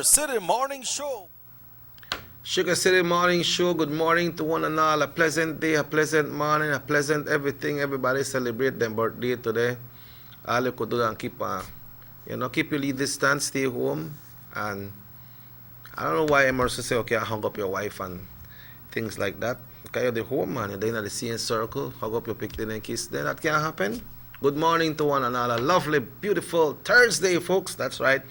City Morning Show. Sugar City Morning Show. Good morning to one and all. A pleasant day, a pleasant morning, a pleasant everything. Everybody celebrate their birthday today. All you could do and keep your lead distance, stay home. And I don't know why Emerson say, okay, I hung up your wife and things like that. Okay, you're the home man, you're in the same circle, hug up your picnic and kiss. Then that can't happen. Good morning to one and all. A lovely, beautiful Thursday, folks. That's right.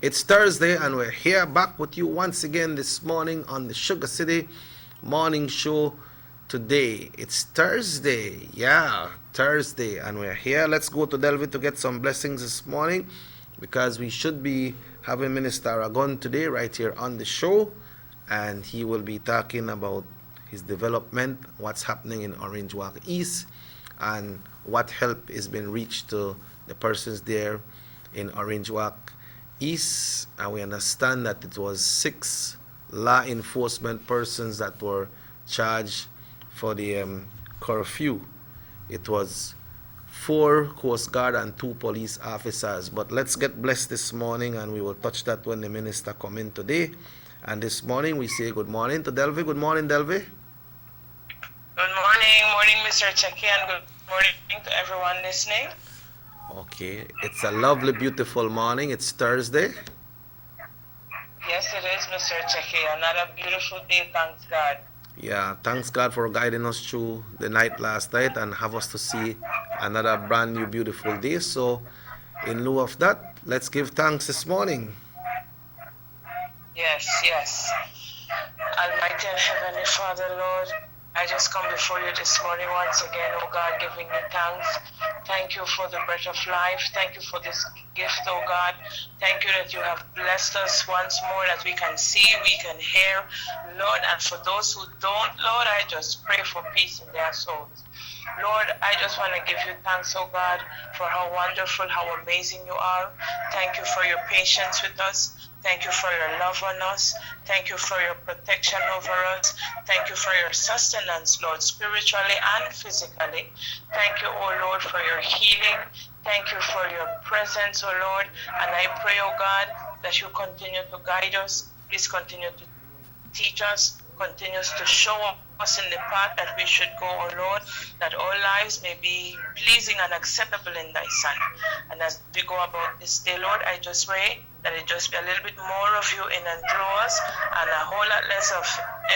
It's Thursday, and we're here back with you once again this morning on the Sugar City Morning Show. Today, it's Thursday. Yeah, Thursday, and we're here. Let's go to Delvi to get some blessings this morning because we should be having Minister Aragon today right here on the show, and he will be talking about his development, what's happening in Orange Walk East, and what help is being reached to the persons there in Orange Walk East. And we understand that it was 6 law enforcement persons that were charged for the curfew. It was 4 Coast Guard and 2 police officers. But let's get blessed this morning, and we will touch that when the minister come in today. And this morning we say good morning to Delvi. Good morning, Delvi. Good morning, Mr. Checky, and good morning to everyone listening. Okay, it's a lovely, beautiful morning. It's Thursday. Yes, it is, Mr. Checky. Another beautiful day, thanks God. Yeah, thanks God for guiding us through the night last night and have us to see another brand new, beautiful day. So, in lieu of that, let's give thanks this morning. Yes. Almighty and Heavenly Father, Lord, I just come before you this morning once again, oh God, giving you thanks. Thank you for the breath of life. Thank you for this gift, oh God. Thank you that you have blessed us once more, that we can see, we can hear, Lord. And for those who don't, Lord, I just pray for peace in their souls. Lord, I just want to give you thanks, oh God, for how wonderful, how amazing you are. Thank you for your patience with us. Thank you for your love on us. Thank you for your protection over us. Thank you for your sustenance, Lord, spiritually and physically. Thank you, oh Lord, for your healing. Thank you for your presence, oh Lord. And I pray, oh God, that you continue to guide us. Please continue to teach us, continues to show us in the path that we should go, O Lord, that our lives may be pleasing and acceptable in thy sight. And as we go about this day, Lord, I just pray that it just be a little bit more of you in and through us and a whole lot less of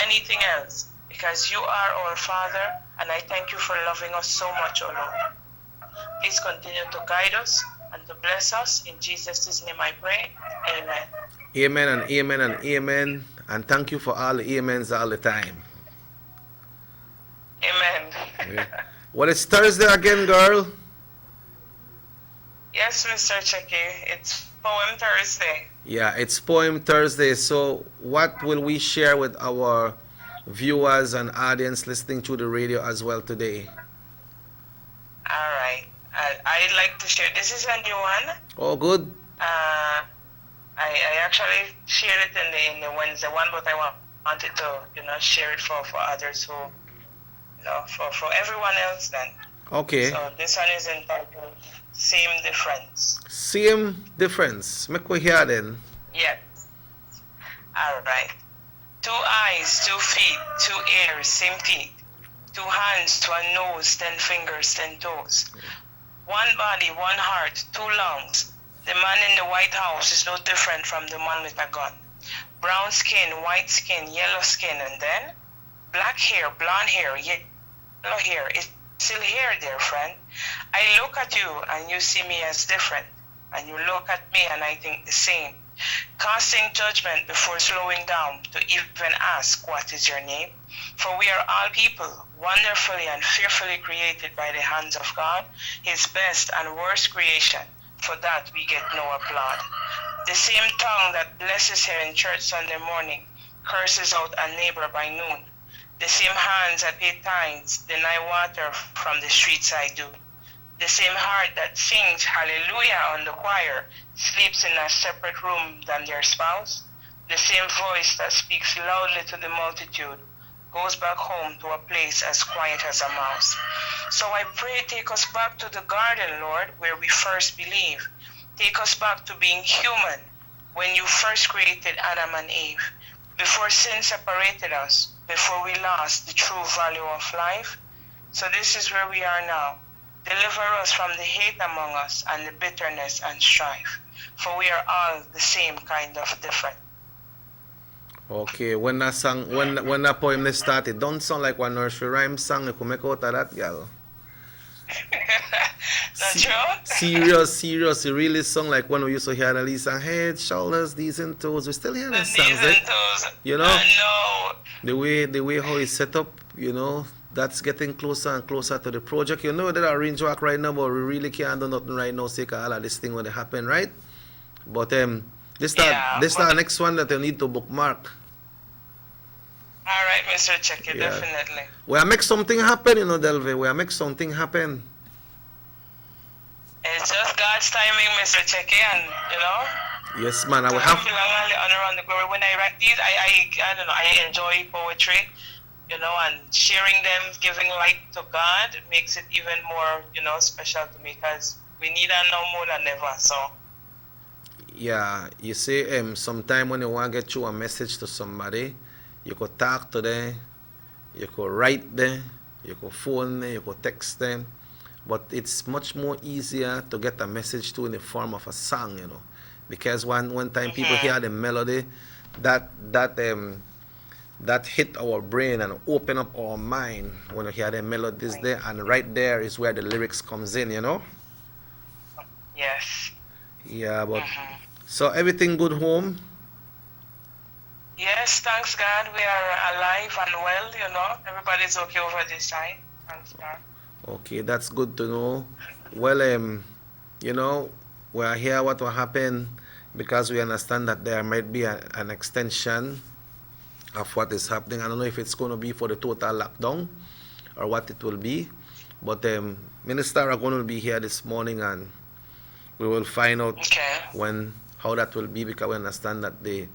anything else, because you are our Father, and I thank you for loving us so much, O Lord. Please continue to guide us and to bless us. In Jesus' name I pray. Amen. Amen and amen and amen. And thank you for all the amens all the time. Amen. Yeah. Well, it's Thursday again, girl. Yes, Mr. Checky. It's Poem Thursday. Yeah, it's Poem Thursday. So what will we share with our viewers and audience listening to the radio as well today? All right. I'd like to share. This is a new one. Oh, good. I actually shared it in the Wednesday one, but I wanted to share it for others who for everyone else then. Okay. So this one is entitled Same Difference. Same difference. Make we hear then. Yeah. All right. 2 eyes, 2 feet, 2 ears, same teeth. 2 hands, 2 nose, 10 fingers, 10 toes. 1 body, 1 heart, 2 lungs. The man in the White House is no different from the man with a gun. Brown skin, white skin, yellow skin, and then black hair, blonde hair, yellow hair. It's still hair, dear friend. I look at you and you see me as different. And you look at me and I think the same. Casting judgment before slowing down to even ask what is your name. For we are all people, wonderfully and fearfully created by the hands of God, his best and worst creation. For that we get no applaud. The same tongue that blesses here in church Sunday morning curses out a neighbor by noon. The same hands that pay tithes deny water from the streets I do. The same heart that sings hallelujah on the choir sleeps in a separate room than their spouse. The same voice that speaks loudly to the multitude goes back home to a place as quiet as a mouse. So I pray, take us back to the garden, Lord, where we first believed. Take us back to being human, when you first created Adam and Eve, before sin separated us, before we lost the true value of life. So this is where we are now. Deliver us from the hate among us and the bitterness and strife, for we are all the same kind of different. Okay, when that song, when that poem they started, don't sound like one nursery rhyme song. You could make out of that, girl. Not true? Serious. It really sound like when we used to hear the Lee song, head, shoulders, knees and toes. We still hear the songs, These and those. you know? I The way how it's set up, you know, that's getting closer and closer to the project. You know that our range work right now, but we really can't do nothing right now, say all of this thing when it happen, right? But this the next one that you need to bookmark. All right, Mr. Checky, Yeah. definitely. We are make something happen, you know, Delve. We are make something happen. It's just God's timing, Mr. Checky, and you know. Yes, man. I will I have. feel all around the globe. When I write these, I don't know. I enjoy poetry, you know, and sharing them, giving light to God makes it even more, you know, special to me because we need her now more than ever. So. Yeah, you see, sometime when you want to get through a message to somebody, you could talk to them, you could write them, you could phone them, you could text them, but it's much more easier to get a message to in the form of a song, you know, because one time people hear the melody, that hit our brain and open up our mind when you hear the melodies there, and right there is where the lyrics comes in, you know. Yes. Yeah, but so everything good home? Yes, thanks God, we are alive and well, you know. Everybody's okay over this side. Thanks God. Okay, that's good to know. Well, you know, we are here what will happen because we understand that there might be an extension of what is happening. I don't know if it's going to be for the total lockdown or what it will be, but Minister are going to be here this morning and we will find out how that will be, because we understand that the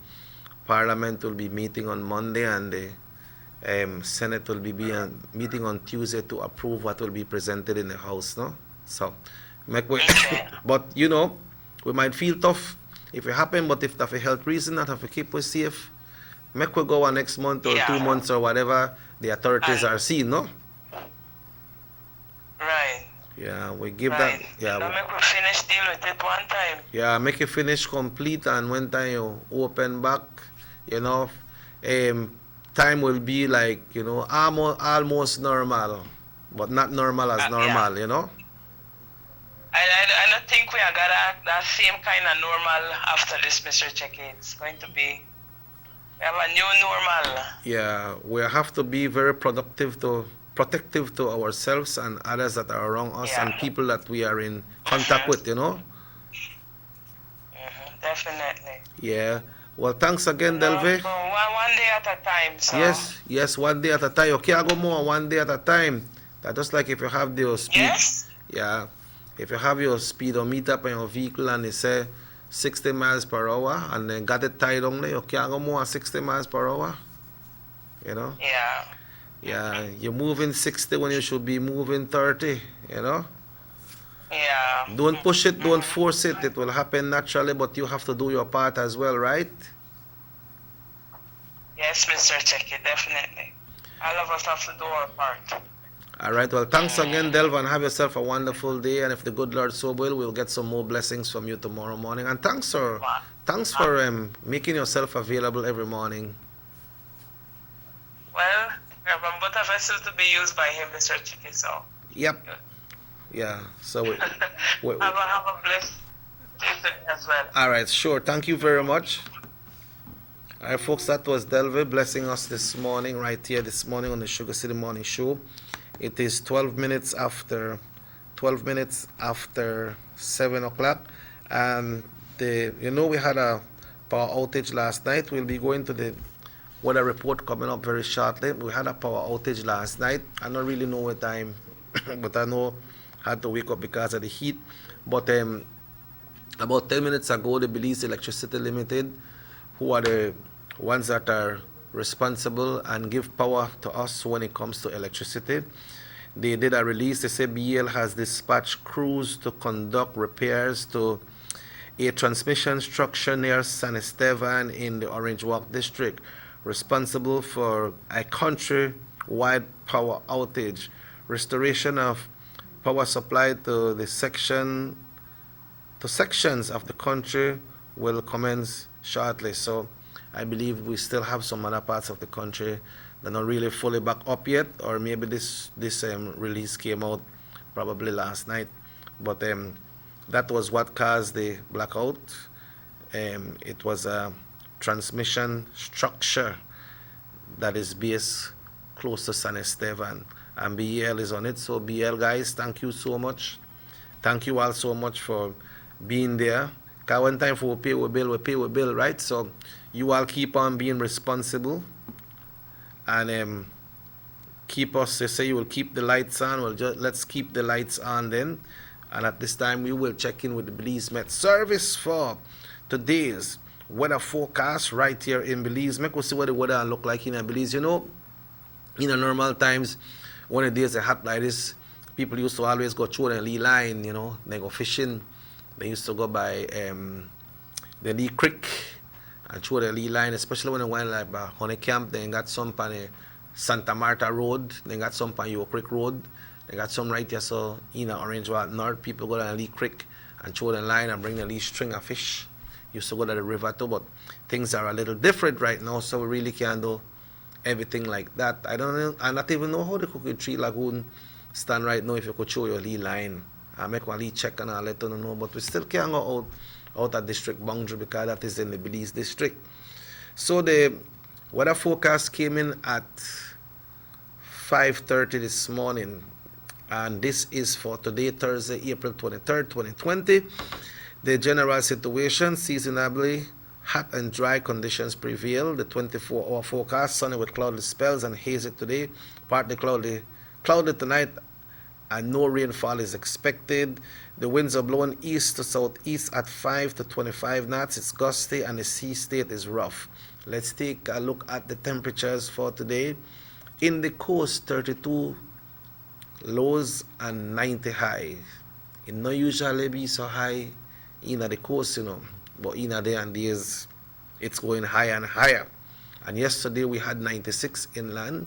Parliament will be meeting on Monday and the Senate will be meeting on Tuesday to approve what will be presented in the House, no? So, but you know, we might feel tough if it happen, but if that's a health reason, that have to keep us safe, make we go on next month or 2 months or whatever the authorities are seeing, no? Right. Yeah, we give that. Yeah, make we finish deal with it one time. Yeah, make it finish complete, and when time you open back, you know, time will be like, you know, almost normal, but not normal as normal, you know. I don't think we are gonna that same kind of normal after this, Mr. Checky. It's going to be, we have a new normal. Yeah, we have to be very protective to ourselves and others that are around us and people that we are in contact with, you know. Definitely. Yeah. Well, thanks again, Delve. One day at a time. So. Yes, one day at a time. Okay, I go more one day at a time. That just like if you have your speed. Yeah. If you have your speedometer up on your vehicle and it say 60 miles per hour and then got it tied on there, you can't go more than 60 miles per hour. You know? Yeah. Yeah, you're moving 60 when you should be moving 30, you know? Yeah. Don't push it, don't force it. It will happen naturally, but you have to do your part as well, right? Yes, Mr. Checky, definitely. All of us have to do our part. All right, well, thanks again, Delva, and have yourself a wonderful day. And if the good Lord so will, we'll get some more blessings from you tomorrow morning. And thanks for making yourself available every morning. Well, we have both of us to be used by him, Mr. Checky, so. Yep. Yeah, so we have a blessed day as well. All right, sure. Thank you very much. All right, folks, that was Delve blessing us this morning, right here this morning on the Sugar City Morning Show. It is 12 minutes after 7 o'clock, and we had a power outage last night. We'll be going to the weather report coming up very shortly. We had a power outage last night. I don't really know what time, but I know I had to wake up because of the heat. But about 10 minutes ago, the Belize Electricity Limited, who are the ones that are responsible and give power to us when it comes to electricity, they did a release. They say BEL has dispatched crews to conduct repairs to a transmission structure near San Esteban in the Orange Walk district, responsible for a country-wide power outage. Restoration of power supply to sections of the country will commence shortly. So I believe we still have some other parts of the country that are not really fully back up yet, or maybe this release came out probably last night. But that was what caused the blackout. It was a transmission structure that is based close to San Esteban, and BEL is on it. So BEL guys, thank you so much. Thank you all so much for being there. Because one time for we pay a bill, right? So you all keep on being responsible, and keep us. They say you will keep the lights on. Well, let's keep the lights on then. And at this time, we will check in with the Belize Met Service for today's weather forecast right here in Belize. Make us see what the weather look like in Belize. You know, in the normal times, when the days are hot like this, people used to always go through the Lee line, you know. They go fishing. They used to go by the Lee Creek and through the Lee line, especially when they went like by Honey Camp. They got some on the Santa Marta Road. They got some on Yo Creek Road. They got some right here, so in Orange Walk North, people go down Lee Creek and throw the line and bring the Lee string of fish. Used to go to the river too, but things are a little different right now, so we really can't do everything like that. I not even know how the Cookie Tree Lagoon stand right now if you could show your Lee line. I make one Lee check and I'll let you know, but we still can't go out of district boundary because that is in the Belize district. So the weather forecast came in at 5:30 this morning. And this is for today, Thursday, April 23rd, 2020. The general situation, seasonably hot and dry conditions prevail. The 24-hour forecast, sunny with cloudy spells and hazy today, partly cloudy tonight, and no rainfall is expected. The winds are blowing east to southeast at 5 to 25 knots. It's gusty and the sea state is rough. Let's take a look at the temperatures for today. In the coast, 32 lows and 90 high. It not usually be so high in the coast, you know, but in a day and days it's going higher and higher. And yesterday we had 96 inland,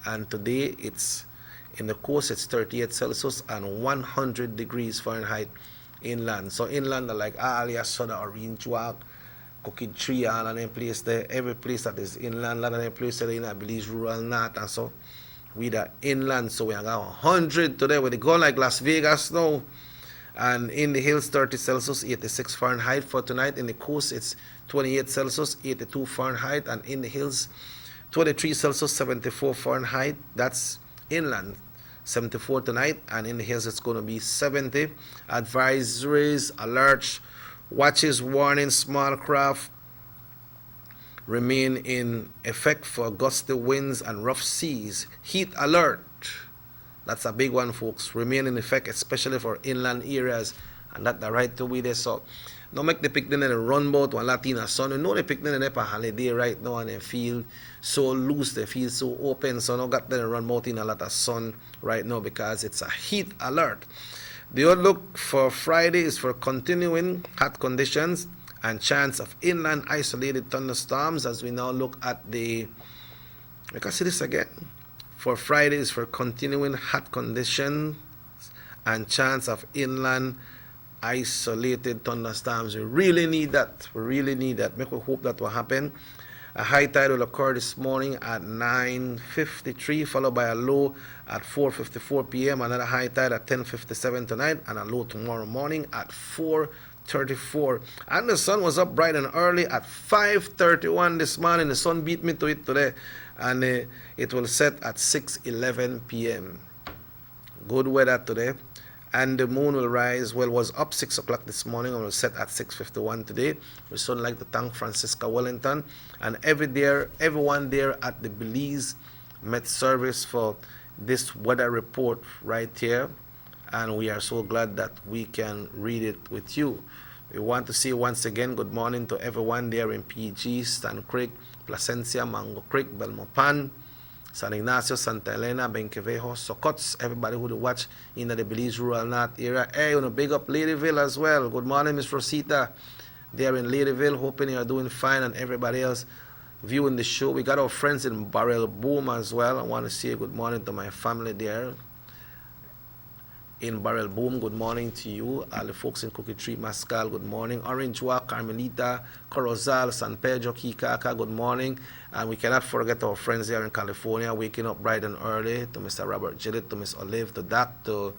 and today it's in the coast it's 38 Celsius and 100 degrees Fahrenheit inland. So inland are like Alia, Soda, Orange Walk, Cookie Tree, all of them place there. Every place that is inland, a lot of them places in Belize rural north, and so we are inland, so we are got 100 today. We're going like Las Vegas now. And in the hills, 30 Celsius, 86 Fahrenheit for tonight. In the coast, it's 28 Celsius, 82 Fahrenheit. And in the hills, 23 Celsius, 74 Fahrenheit. That's inland. 74 tonight. And in the hills, it's going to be 70. Advisories, alerts, watches, warnings, small craft remain in effect for gusty winds and rough seas. Heat alert, that's a big one, folks, remain in effect, especially for inland areas, and that the right to be there. So don't make the picnic and run boat one Latina sun. You know the picnic and a holiday right now, and they feel so loose, they feel so open, so no got them run boat in a lot of sun right now because it's a heat alert. The outlook for Friday is for continuing hot conditions and chance of inland isolated thunderstorms. As we now look at the, I can see this again. For Friday is for continuing hot conditions and chance of inland isolated thunderstorms. We really need that. We really need that. Make we hope that will happen. A high tide will occur this morning at 9:53, followed by a low at 4:54 p.m. Another high tide at 10:57 tonight, and a low tomorrow morning at 4:34. And the sun was up bright and early at 5:31 this morning. The sun beat me to it today, and it will set at 6:11 p.m. Good weather today. And the moon will rise, well, was up 6 o'clock this morning and will set at 6:51 today. We so like to thank Francisca Wellington and everyone there at the Belize Met Service for this weather report right here. And we are so glad that we can read it with you. We want to say once again good morning to everyone there in PG, Stan Creek, Placencia, Mango Creek, Belmopan, San Ignacio, Santa Elena, Benquevejo, Socots, everybody who watch in the Belize rural north area. Hey, you know, big up Ladyville as well. Good morning, Miss Rosita. They are in Ladyville, hoping you are doing fine, and everybody else viewing the show. We got our friends in Barrel Boom as well. I want to say good morning to my family there in Barrel Boom. Good morning to you. All the folks in Cookie Tree, Mascal, good morning. Orange Walk, Carmelita, Corozal, San Pedro, Kikaka, good morning. And we cannot forget our friends here in California, waking up bright and early, to Mr. Robert Gillett, to Miss Olive, to Doc, to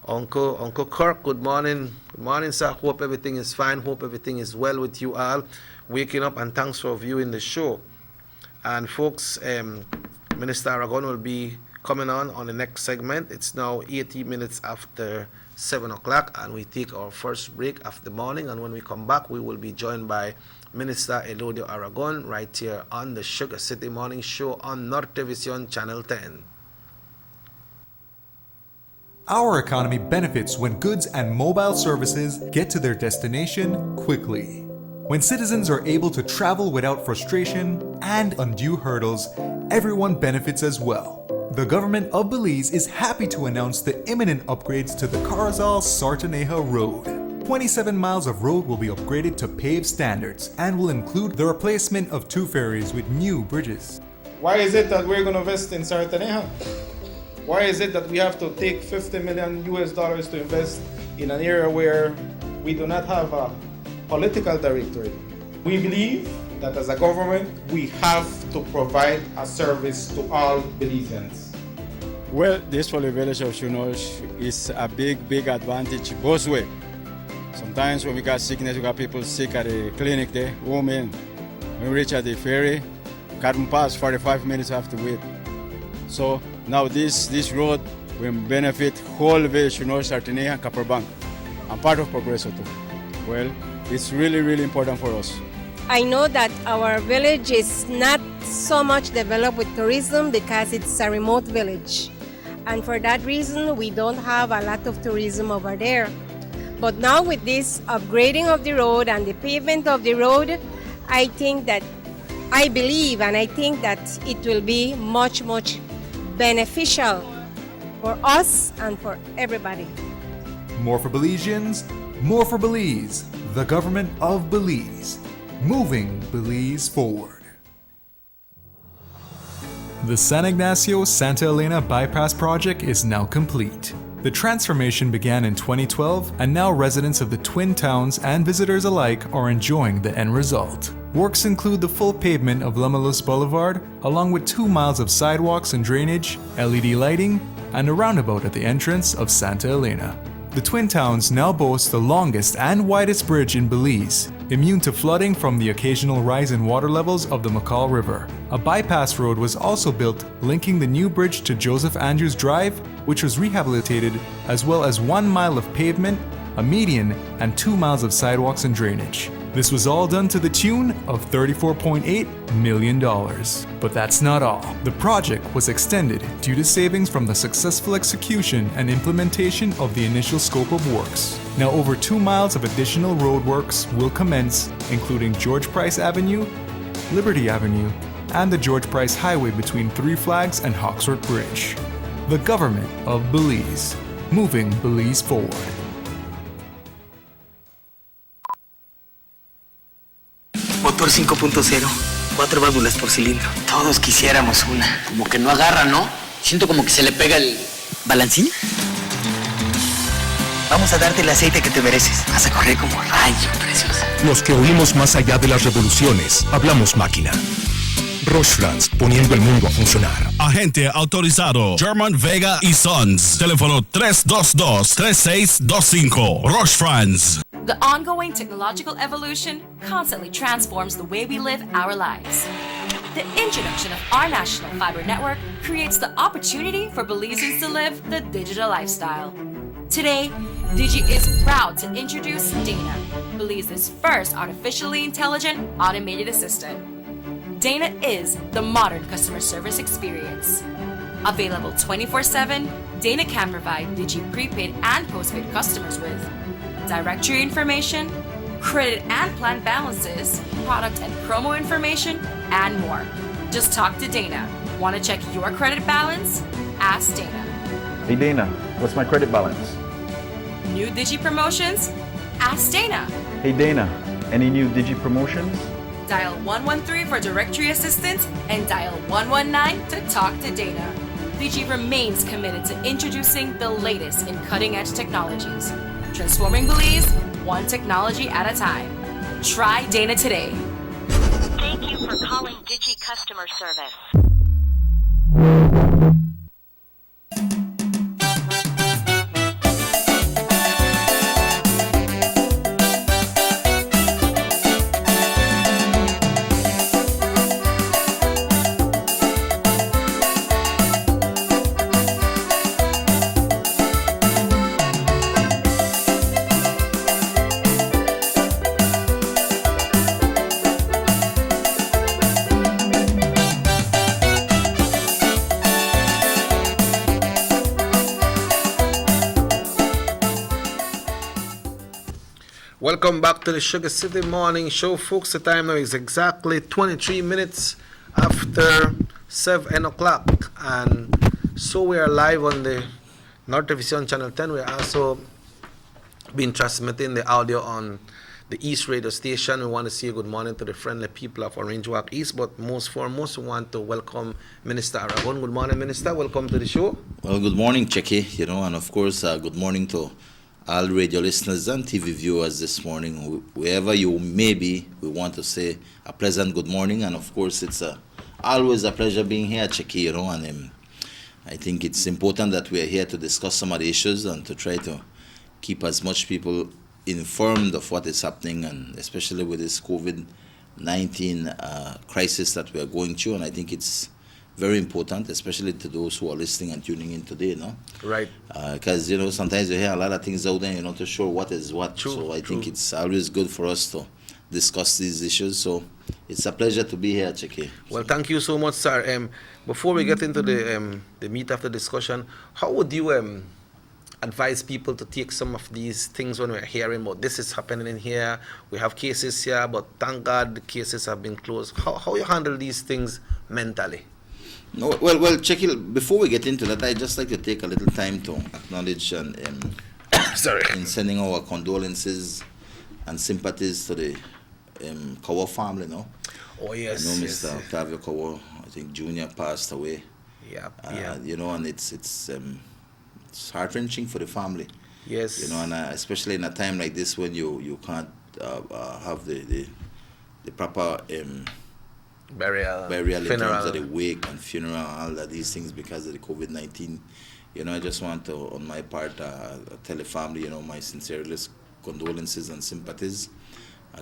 Uncle Kirk, good morning. Good morning, sir. Hope everything is fine. Hope everything is well with you all. Waking up, and thanks for viewing the show. And folks, Minister Aragon will be coming on the next segment. It's now 18 minutes after 7 o'clock, and we take our first break of the morning. And when we come back, we will be joined by Minister Elodio Aragon right here on the Sugar City Morning Show on Nortevision Channel 10. Our economy benefits when goods and mobile services get to their destination quickly. When citizens are able to travel without frustration and undue hurdles, everyone benefits as well. The government of Belize is happy to announce the imminent upgrades to the Carazal-Sartaneja Road. 27 miles of road will be upgraded to paved standards and will include the replacement of 2 ferries with new bridges. Why is it that we're going to invest in Sartaneja? Why is it that we have to take $50 million to invest in an area where we do not have a political directorate? We believe that as a government, we have to provide a service to all Belizeans. Well, this for the village of Shunosh is a big advantage both ways. Sometimes when we got sickness, we got people sick at the clinic there, women. When we reach at the ferry, can't pass 45 minutes, have to wait. So now this road will benefit whole village, Shunosh, Sartaneja, and Copperbank, and part of Progreso too. Well, it's really important for us. I know that our village is not so much developed with tourism because it's a remote village. And for that reason, we don't have a lot of tourism over there. But now with this upgrading of the road and the pavement of the road, I think that, I believe and I think that it will be much beneficial for us and for everybody. More for Belizeans, more for Belize, the government of Belize. Moving Belize forward. The San Ignacio-Santa Elena Bypass Project is now complete. The transformation began in 2012, and now residents of the Twin Towns and visitors alike are enjoying the end result. Works include the full pavement of Lamalus Boulevard, along with 2 miles of sidewalks and drainage, LED lighting, and a roundabout at the entrance of Santa Elena. The Twin Towns now boast the longest and widest bridge in Belize, immune to flooding from the occasional rise in water levels of the McCall River. A bypass road was also built linking the new bridge to Joseph Andrews Drive, which was rehabilitated, as well as 1 mile of pavement, a median, and 2 miles of sidewalks and drainage. This was all done to the tune of $34.8 million. But that's not all. The project was extended due to savings from the successful execution and implementation of the initial scope of works. Now over 2 miles of additional roadworks will commence, including George Price Avenue, Liberty Avenue, and the George Price Highway between Three Flags and Hawksworth Bridge. The government of Belize, moving Belize forward. Motor 5.0, 4 válvulas por cilindro. Todos quisiéramos una. Como que no agarra, ¿no? Siento como que se le pega el balancín. Vamos a darte el aceite que te mereces. Vas a correr como rayo, preciosa. Los que oímos más allá de las revoluciones, hablamos máquina. Roche France, poniendo el mundo a funcionar. Agente autorizado German Vega y Sons. Teléfono 322-3625. Roche France. The ongoing technological evolution constantly transforms the way we live our lives. The introduction of our national fiber network creates the opportunity for Belizeans to live the digital lifestyle. Today, Digi is proud to introduce Dana, Belize's first artificially intelligent automated assistant. Dana is the modern customer service experience. Available 24/7, Dana can provide Digi prepaid and postpaid customers with directory information, credit and plan balances, product and promo information, and more. Just talk to Dana. Want to check your credit balance? Ask Dana. Hey Dana, what's my credit balance? New Digi promotions? Ask Dana. Hey Dana, any new Digi promotions? Dial 113 for directory assistance and dial 119 to talk to Dana. Digi remains committed to introducing the latest in cutting-edge technologies, transforming Belize one technology at a time. Try Dana today. Thank you for calling Digi Customer Service. Welcome back to the Sugar City Morning Show, folks. The time now is exactly 23 minutes after 7 o'clock. And so we are live on the North Television Channel 10. We are also been transmitting the audio on the East Radio Station. We want to say good morning to the friendly people of Orange Walk East. But most foremost, we want to welcome Minister Aragon. Good morning, Minister. Welcome to the show. Well, good morning, Checky. And of course, good morning to all radio listeners and TV viewers this morning. Wherever you may be, we want to say a pleasant good morning. And of course, it's always a pleasure being here, Checky, and I think it's important that we are here to discuss some of the issues and to try to keep as much people informed of what is happening, and especially with this COVID-19 crisis that we are going through. And I think it's very important, especially to those who are listening and tuning in today, Right. Because, sometimes you hear a lot of things out there, you're not too sure what is what. True, so I think it's always good for us to discuss these issues. So it's a pleasure to be here, Checky. Well, thank you so much, sir. Before we get into the meat of the discussion, how would you advise people to take some of these things when we're hearing about this is happening in here? We have cases here, but thank God the cases have been closed. How you handle these things mentally? No, well, Checky, before we get into that, I'd just like to take a little time to acknowledge and in sending our condolences and sympathies to the Kawa family, Oh, yes. I know Mr. Octavio Kawa, I think Jr. passed away. Yeah. And it's heart-wrenching for the family. Yes. And especially in a time like this when you can't have the proper burial in funeral. terms of the wake and funeral and all of these things because of the COVID-19. I just want to, on my part, tell the family, my sincerest condolences and sympathies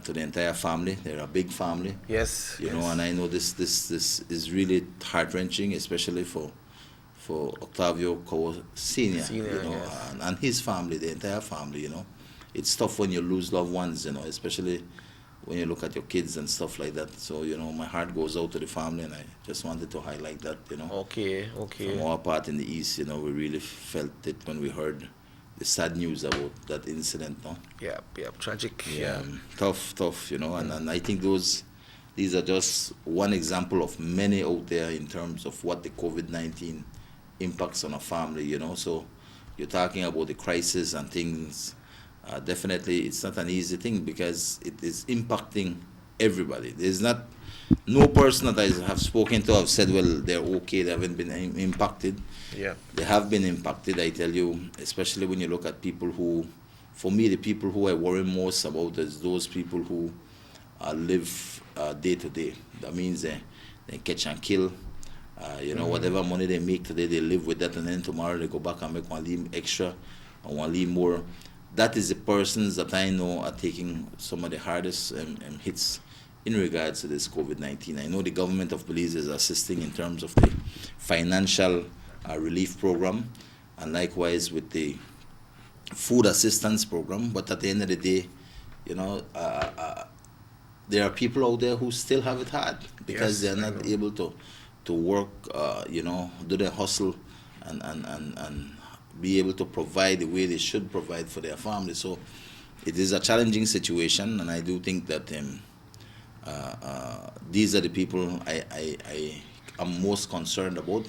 to the entire family. They're a big family. Yes. And I know this is really heart-wrenching, especially for Octavio Kawa Senior, yes. and his family, the entire family. It's tough when you lose loved ones, especially when you look at your kids and stuff like that. So, my heart goes out to the family, and I just wanted to highlight that, Okay. From our part in the East, we really felt it when we heard the sad news about that incident, Yeah, tragic. Tough, and I think these are just one example of many out there in terms of what the COVID-19 impacts on a family, So you're talking about the crisis and things. Definitely, it's not an easy thing because it is impacting everybody. There's no person that I have spoken to have said, well, they're okay, they haven't been impacted. Yeah. They have been impacted, I tell you, especially when you look at people who, for me, the people who I worry most about is those people who live day to day. That means they catch and kill. Whatever money they make today, they live with that, and then tomorrow they go back and make one leave extra and one leave more. That is the persons that I know are taking some of the hardest hits in regards to this COVID-19. I know the government of Belize is assisting in terms of the financial relief program, and likewise with the food assistance program. But at the end of the day, there are people out there who still have it hard because they're not able to work, do their hustle and be able to provide the way they should provide for their family. So it is a challenging situation, and I do think that these are the people I I'm most concerned about.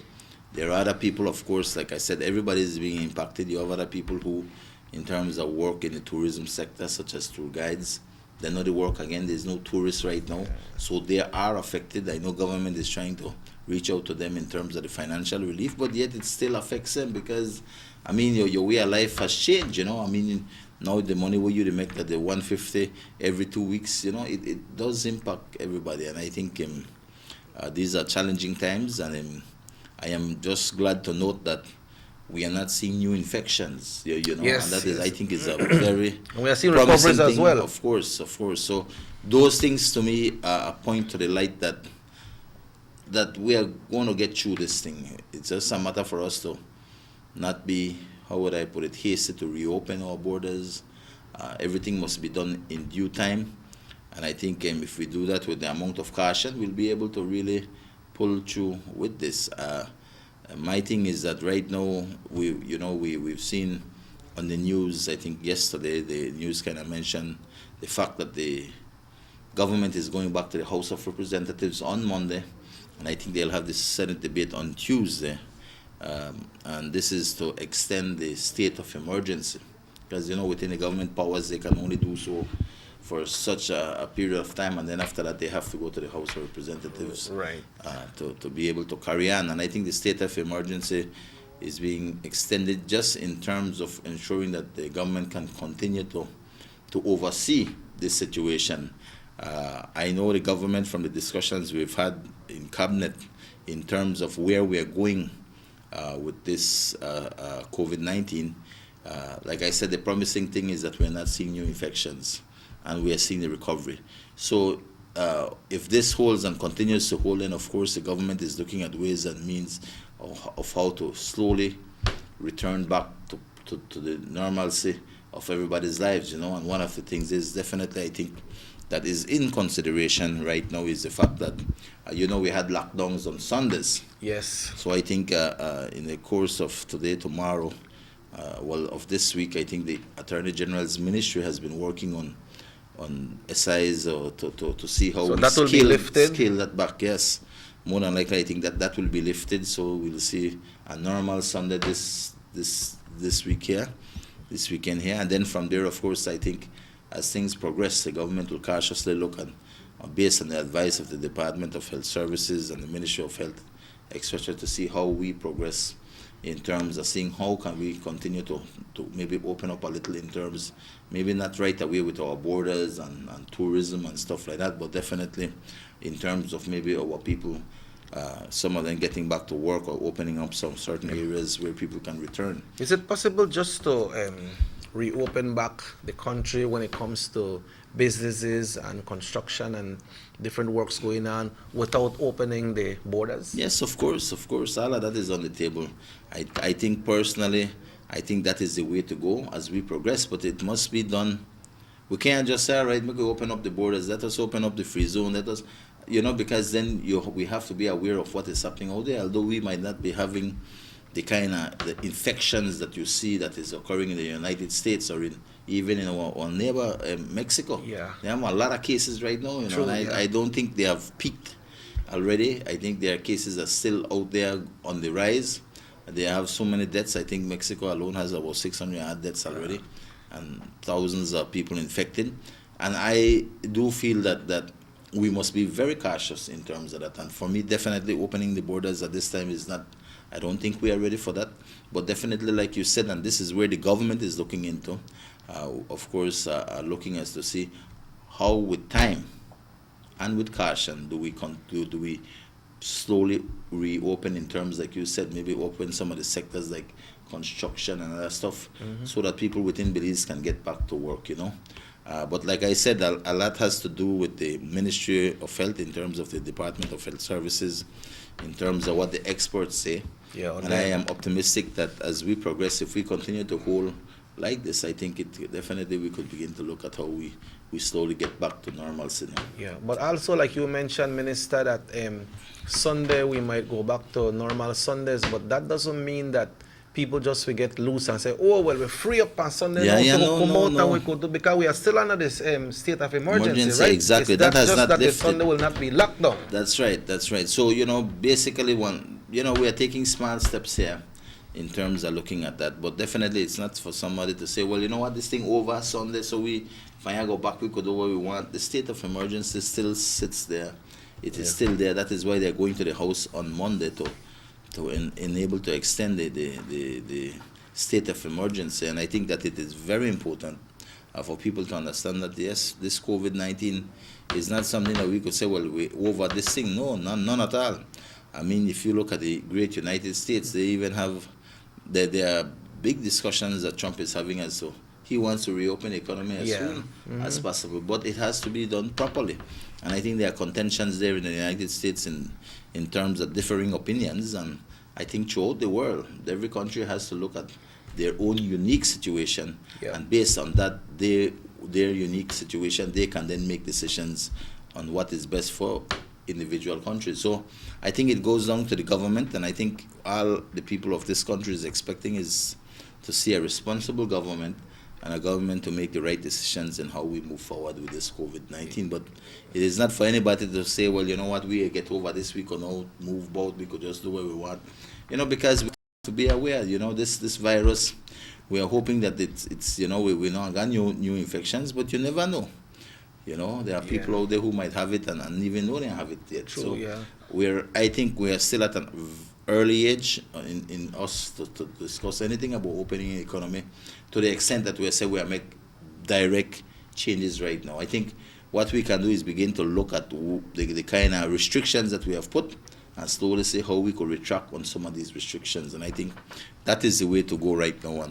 There are other people, of course, like I said, everybody is being impacted. You have other people who, in terms of work in the tourism sector, such as tour guides, they know the work again. There's no tourists right now, so they are affected. I know government is trying to reach out to them in terms of the financial relief, but yet it still affects them because, I mean, your way of life has changed, you know. I mean, now the money where you make at the 150 every 2 weeks, you know, it does impact everybody. And I think these are challenging times, and I am just glad to note that we are not seeing new infections, you know, yes, and that yes. is, I think, is a very we are seeing promising recoveries as thing. well. Of course. So those things to me point to the light that we are going to get through this thing. It's just a matter for us to not be, how would I put it, hasty to reopen our borders. Everything must be done in due time, and I think if we do that with the amount of caution, we'll be able to really pull through with this. My thing is that right now we've seen on the news, I think yesterday the news kind of mentioned the fact that the government is going back to the House of Representatives on Monday, and I think they'll have this Senate debate on Tuesday, and this is to extend the state of emergency, because you know within the government powers they can only do so for such a period of time, and then after that they have to go to the House of Representatives, right, to be able to carry on. And I think the state of emergency is being extended just in terms of ensuring that the government can continue to oversee this situation. I know the government, from the discussions we've had in cabinet in terms of where we are going with this COVID-19, like I said, the promising thing is that we're not seeing new infections, and we are seeing the recovery. So if this holds and continues to hold, then of course the government is looking at ways and means of how to slowly return back to the normalcy of everybody's lives, you know. And one of the things is definitely, I think, that is in consideration right now is the fact that, you know, we had lockdowns on Sundays. Yes. So I think in the course of today, tomorrow, of this week, I think the Attorney General's ministry has been working on SIs to see how so we that will be lifted? Scale that back, yes. More than likely, I think that will be lifted, so we'll see a normal Sunday this week here, this weekend here, and then from there, of course, I think as things progress, the government will cautiously look at, based on the advice of the Department of Health Services and the Ministry of Health, etc., to see how we progress in terms of seeing how can we continue to maybe open up a little in terms, maybe not right away with our borders and tourism and stuff like that, but definitely in terms of maybe our people, some of them getting back to work or opening up some certain areas where people can return. Is it possible just to reopen back the country when it comes to businesses and construction and different works going on without opening the borders? Yes, of course. All of that is on the table. I think personally, I think that is the way to go as we progress, but it must be done. We can't just say, all right, we open up the borders, let us open up the free zone, let us, you know, because then we have to be aware of what is happening out there, although we might not be having the kind of the infections that you see that is occurring in the United States or even in our neighbor Mexico. Yeah. They have a lot of cases right now, you know. True, and I don't think they have peaked already. I think there are cases that are still out there on the rise. They have so many deaths. I think Mexico alone has about 600 deaths already, and thousands of people infected. And I do feel that we must be very cautious in terms of that. And for me, definitely opening the borders at this time is not, I don't think we are ready for that. But definitely, like you said, and this is where the government is looking into, of course, looking as to see how with time and with caution do we slowly reopen in terms, like you said, maybe open some of the sectors like construction and other stuff, so that people within Belize can get back to work, you know. But like I said, a lot has to do with the Ministry of Health in terms of the Department of Health Services, in terms of what the experts say. Yeah, and I am optimistic that as we progress, if we continue to hold like this, I think definitely we could begin to look at how we slowly get back to normalcy now. Yeah, but also like you mentioned, Minister, that Sunday we might go back to normal Sundays, but that doesn't mean that people just will get loose and say, oh, well, we're free up on Sunday Yeah, now, yeah, so no, we come no, out no. and we could do, because we are still under this state of emergency, right? Exactly. That's That has just not that the lifted. Sunday will not be locked down. That's right. That's right. So, basically, we are taking small steps here in terms of looking at that. But definitely, it's not for somebody to say, well, you know what, this thing over Sunday, so if I go back, we could do what we want. The state of emergency still sits there. It is still there. That is why they're going to the House on Monday to enable to extend the state of emergency. And I think that it is very important for people to understand that, yes, this COVID-19 is not something that we could say, well, we over this thing. No, none at all. I mean, if you look at the great United States, they even have, there are big discussions that Trump is having as to he wants to reopen the economy as soon as possible, but it has to be done properly. And I think there are contentions there in the United States in terms of differing opinions, and I think throughout the world, every country has to look at their own unique situation, and based on that, their unique situation, they can then make decisions on what is best for individual countries. So I think it goes down to the government, and I think all the people of this country is expecting is to see a responsible government, and a government to make the right decisions in how we move forward with this COVID-19. But it is not for anybody to say, well, you know what, we get over this, we could now move about, we could just do what we want. Because we have to be aware, this virus, we are hoping that it's we not got new infections, but you never know. There are people out there who might have it and even know they have it yet. True, so I think we are still at an early age in us to discuss anything about opening the economy to the extent that we say we are make direct changes right now. I think what we can do is begin to look at the kind of restrictions that we have put and slowly see how we could retract on some of these restrictions. And I think that is the way to go right now.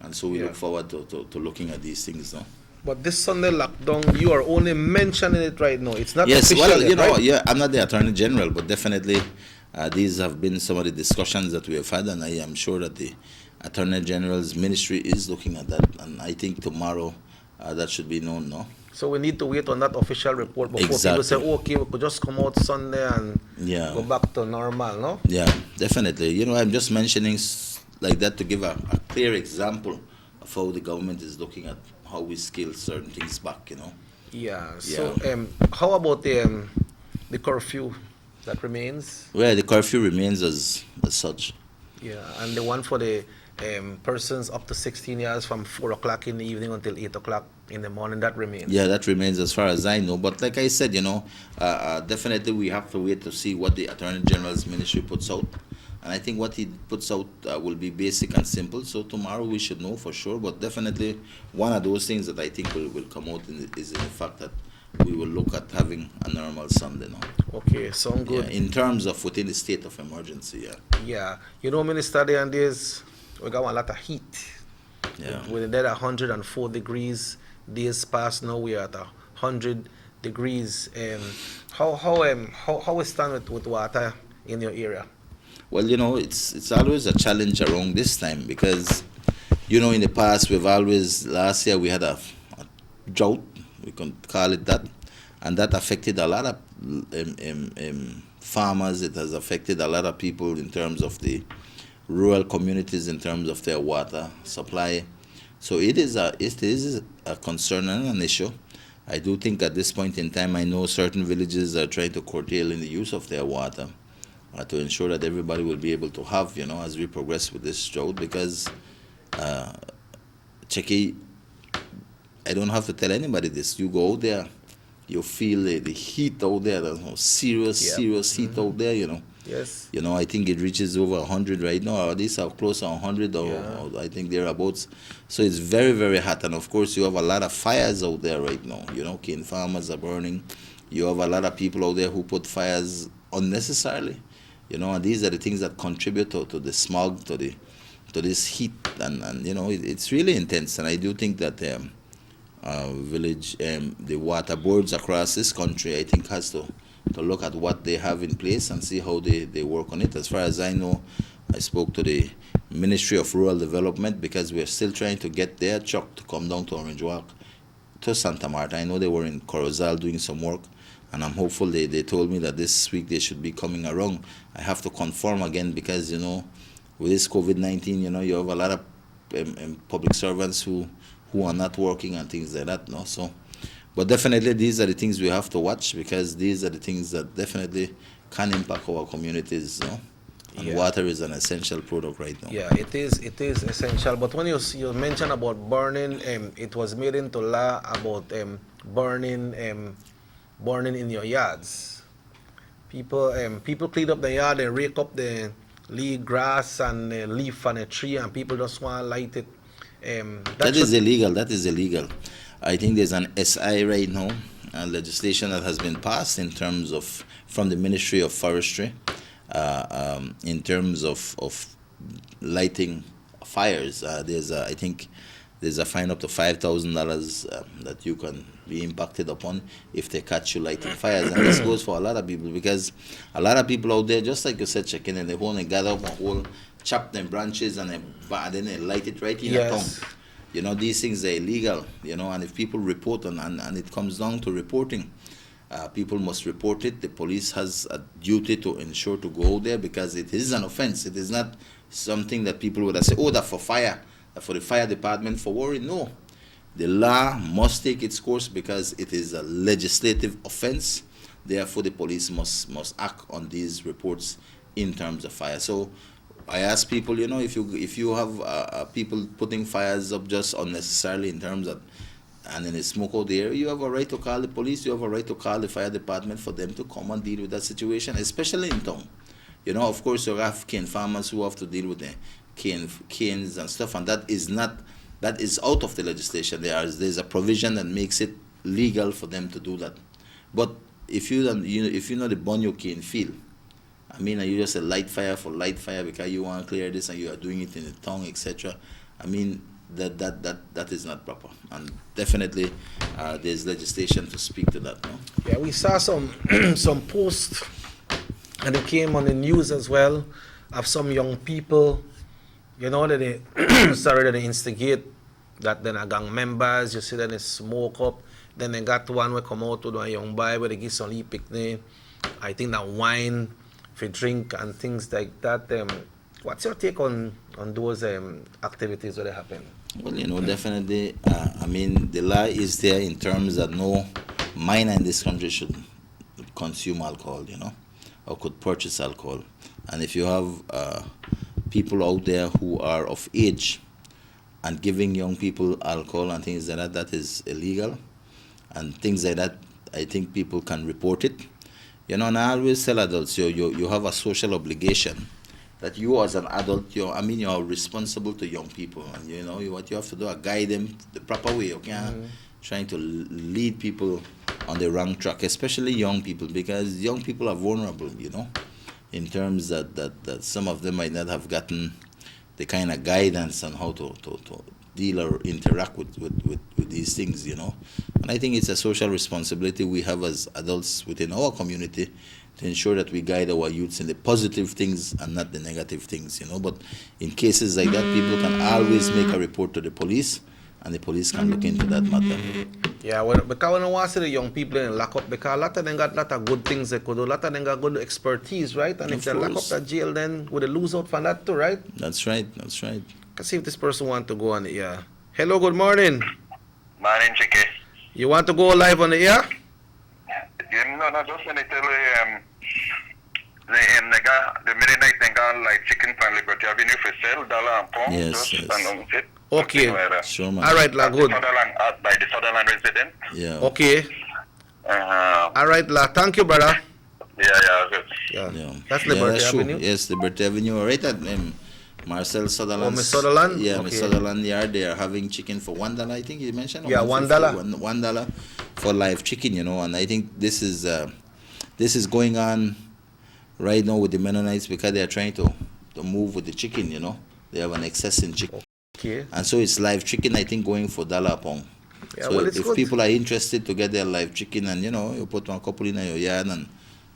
And so we look forward to looking at these things now. But this Sunday lockdown, you are only mentioning it right now. It's not official well, yet, right? I'm not the Attorney General, but definitely these have been some of the discussions that we have had, and I am sure that the Attorney General's ministry is looking at that, and I think tomorrow that should be known, no? So we need to wait on that official report before people say, okay, we could just come out Sunday and go back to normal, no? Yeah, definitely. I'm just mentioning like that to give a clear example of how the government is looking at how we scale certain things back, Yeah. So how about the curfew that remains? Well, the curfew remains as such. Yeah, and the one for the persons up to 16 years from 4 o'clock in the evening until 8 o'clock in the morning, that remains. Yeah, that remains as far as I know. But like I said, definitely we have to wait to see what the Attorney General's ministry puts out. And I think what he puts out will be basic and simple. So tomorrow we should know for sure. But definitely one of those things that I think will come out is in the fact that we will look at having a normal Sunday now. Okay, sound good. Yeah, in terms of within the state of emergency, Yeah. Minister, there and days, we got a lot of heat. Yeah. We're there at 104 degrees. Days past now, we are at 100 degrees. How we stand with water in your area? Well, it's always a challenge around this time because, in the past, last year we had a drought, we can call it that, and that affected a lot of farmers. It has affected a lot of people in terms of the rural communities, in terms of their water supply. So it is a concern and an issue. I do think at this point in time, I know certain villages are trying to curtail in the use of their water to ensure that everybody will be able to have, as we progress with this drought, because, Checky, I don't have to tell anybody this. You go out there, you feel the heat out there, there's serious heat out there, Yes. I think it reaches over 100 right now, or at least close to 100, or I think thereabouts. So it's very, very hot. And of course, you have a lot of fires out there right now. Cane farmers are burning. You have a lot of people out there who put fires unnecessarily. And these are the things that contribute to the smog, to this heat. And it's really intense. And I do think that the water boards across this country, I think, has to look at what they have in place and see how they work on it. As far as I know, I spoke to the Ministry of Rural Development because we're still trying to get their truck to come down to Orange Walk to Santa Marta. I know they were in Corozal doing some work, and I'm hopeful they told me that this week they should be coming around. I have to confirm again because, with this COVID-19, you know, you have a lot of public servants who are not working and things like that, no? So, but definitely these are the things we have to watch, because these are the things that definitely can impact our communities, no? And water is an essential product right now. Yeah, it is essential. But when you mentioned about burning, it was made into law about burning in your yards. People clean up the yard, they rake up the leaf grass and leaf on a tree, and people just want to light it. That is illegal. That is illegal. I think there's an SI right now, legislation that has been passed in terms of, from the Ministry of Forestry, in terms of lighting fires. I think there's a fine up to $5,000 that you can be impacted upon if they catch you lighting fires. And this goes for a lot of people, because a lot of people out there, just like you said, chicken, and they want to gather up a whole, chop them branches, and then they light it right in your tongue. You know, these things are illegal, you know, and if people report, and it comes down to reporting, people must report it. The police has a duty to ensure to go there, because it is an offense. It is not something that people would say, oh, that's for fire, for the fire department for worry. No. The law must take its course, because it is a legislative offense. Therefore, the police must act on these reports in terms of fire. So I ask people, you know, if you have people putting fires up just unnecessarily in terms of, and then it's smoke out there, you have a right to call the police, you have a right to call the fire department for them to come and deal with that situation, especially in town. You know, of course, you have cane farmers who have to deal with the canes and stuff, and that is out of the legislation. There's a provision that makes it legal for them to do that. But if you know the Bonyo cane field, I mean, you just a light fire for light fire because you want to clear this and you are doing it in the tongue, etc. I mean, that is not proper, and definitely there's legislation to speak to that. No? Yeah, we saw some posts, and it came on the news as well, of some young people, you know, that they that they instigate, that then are gang members. You see, then they smoke up. Then they got one where come out to a young boy where they give some picnic. I think that wine for drink and things like that. What's your take on those activities that happen? Well, you know, definitely, I mean, the law is there in terms that no minor in this country should consume alcohol, you know, or could purchase alcohol. And if you have people out there who are of age and giving young people alcohol and things like that, that is illegal. And things like that, I think people can report it. You know, and I always tell adults, you have a social obligation that you as an adult, you're responsible to young people, and you know what you have to do is guide them the proper way. Okay, trying to lead people on the wrong track, especially young people, because young people are vulnerable. You know, in terms that some of them might not have gotten the kind of guidance on how to deal or interact with these things. You know, and I think it's a social responsibility we have as adults within our community to ensure that we guide our youths in the positive things and not the negative things, you know. But in cases like that, people can always make a report to the police, and the police can look into that matter. Yeah, well, because when I want to see the young people in lock up, because a lot of them got a lot of good things they could do, a lot of them got good expertise, right? And if they lock up the jail, then would they lose out from that too, right? That's right, that's right. Let's see if this person want to go on the air. Hello, good morning. Morning, Chike. You want to go live on the air? No, just want to tell you, the midnight they got like chicken from Liberty Avenue for sale, $1 a pound. Yes. Okay. Sure, man. All right, la, good. By the Sutherland resident. Yeah. Okay. All right, la. Thank you, brother. Yeah, good. Yeah. That's Liberty Avenue. Yes, Liberty Avenue. Right at Marcel Sutherland. Oh, Miss Sutherland? Yeah, okay. Miss Sutherland yard. They are having chicken for $1, I think you mentioned. Yeah, $1. $1 for live chicken, you know. And I think this is going on right now with the Mennonites because they are trying to move with the chicken, you know. They have an excess in chicken. Okay. And so it's live chicken, I think, going for $1 a pound. Yeah, so well, it's if good. people are interested to get their live chicken, and you know, you put one couple in your yard, and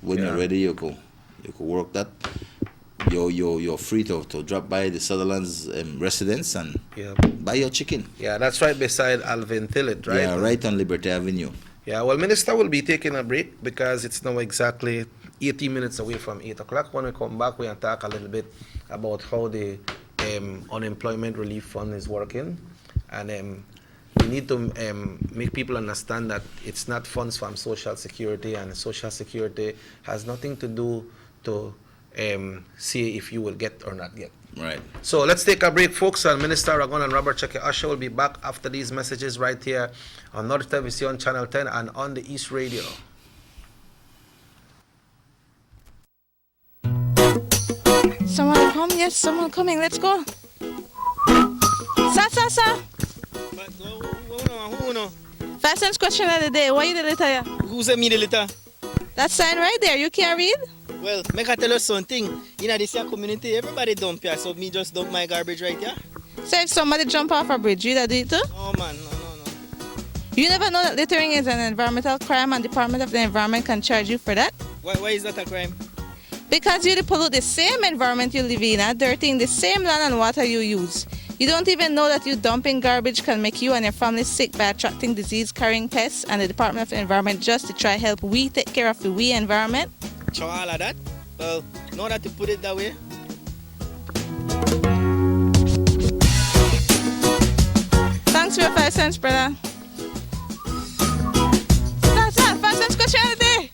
when you're ready, you could work that. You're free to drop by the Sutherland's residence and buy your chicken. Yeah, that's right beside Alvin Tillett, right? Yeah, right on Liberty Avenue. Yeah, well, Minister will be taking a break because it's now exactly 18 minutes away from 8 o'clock. When we come back, we're going to talk a little bit about how the unemployment relief fund is working. And we need to make people understand that it's not funds from Social Security, and Social Security has nothing to do to see if you will get or not get. Right. So let's take a break, folks. And Minister Aragon and Robert Cheque Usher will be back after these messages right here on North Television Channel 10 and on the East Radio. Someone come? Yes, someone coming. Let's go. Sa. Fastest question of the day. Why you the letter here? Who sent me the letter? That sign right there. You can't read? Well, make I tell you something. In this here community, everybody dump here, so me just dump my garbage right here. So if somebody jump off a bridge, you that do it too? Oh man, no. You never know that littering is an environmental crime and Department of the Environment can charge you for that? Why is that a crime? Because you pollute the same environment you live in, dirtying the same land and water you use. You don't even know that you dumping garbage can make you and your family sick by attracting disease-carrying pests, and the Department of the Environment just to try help we take care of the environment. So all of that? Well, now that you put it that way. Thanks for your 5 cents, brother. That's 5 cents question of the day.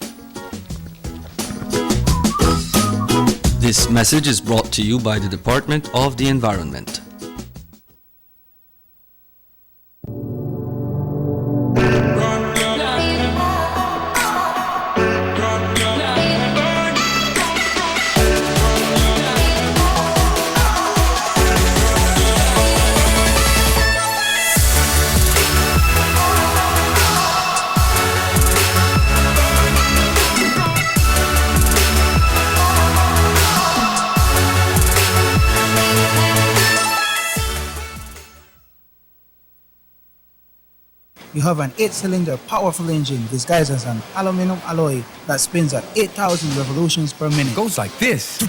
This message is brought to you by the Department of the Environment. You have an 8-cylinder powerful engine disguised as an aluminum alloy that spins at 8,000 revolutions per minute. Goes like this. You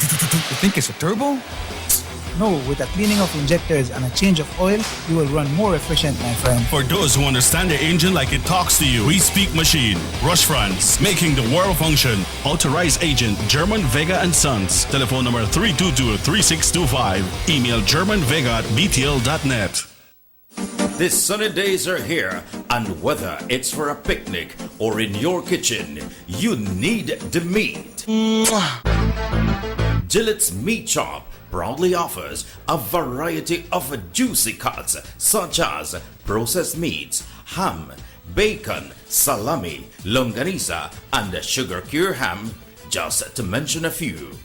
think it's a turbo? No, with a cleaning of injectors and a change of oil, you will run more efficient, my friend. For those who understand the engine like it talks to you, we speak machine. Rush France, making the world function. Authorized agent, German Vega & Sons. Telephone number 322-3625. Email germanvega@btl.net. These sunny days are here, and whether it's for a picnic or in your kitchen, you need the meat. Gillette's Meat Shop proudly offers a variety of juicy cuts such as processed meats, ham, bacon, salami, longanisa, and sugar cure ham, just to mention a few.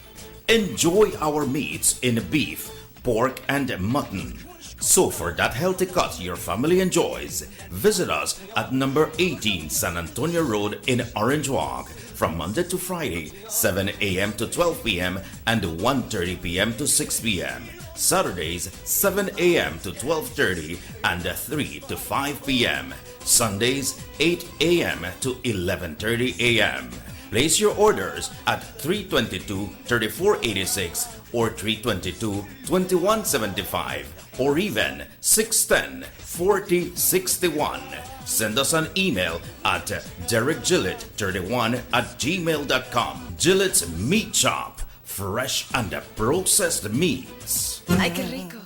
Enjoy our meats in beef, pork, and mutton. So for that healthy cut your family enjoys, visit us at number 18 San Antonio Road in Orange Walk from Monday to Friday, 7 a.m. to 12 p.m. and 1:30 p.m. to 6 p.m. Saturdays, 7 a.m. to 12:30 and 3 to 5 p.m. Sundays, 8 a.m. to 11:30 a.m. Place your orders at 322-3486 or 322-2175 or even 610-4061. Send us an email at derekgillett31@gmail.com. Gillette's Meat Shop, fresh and processed meats. Ay, qué rico.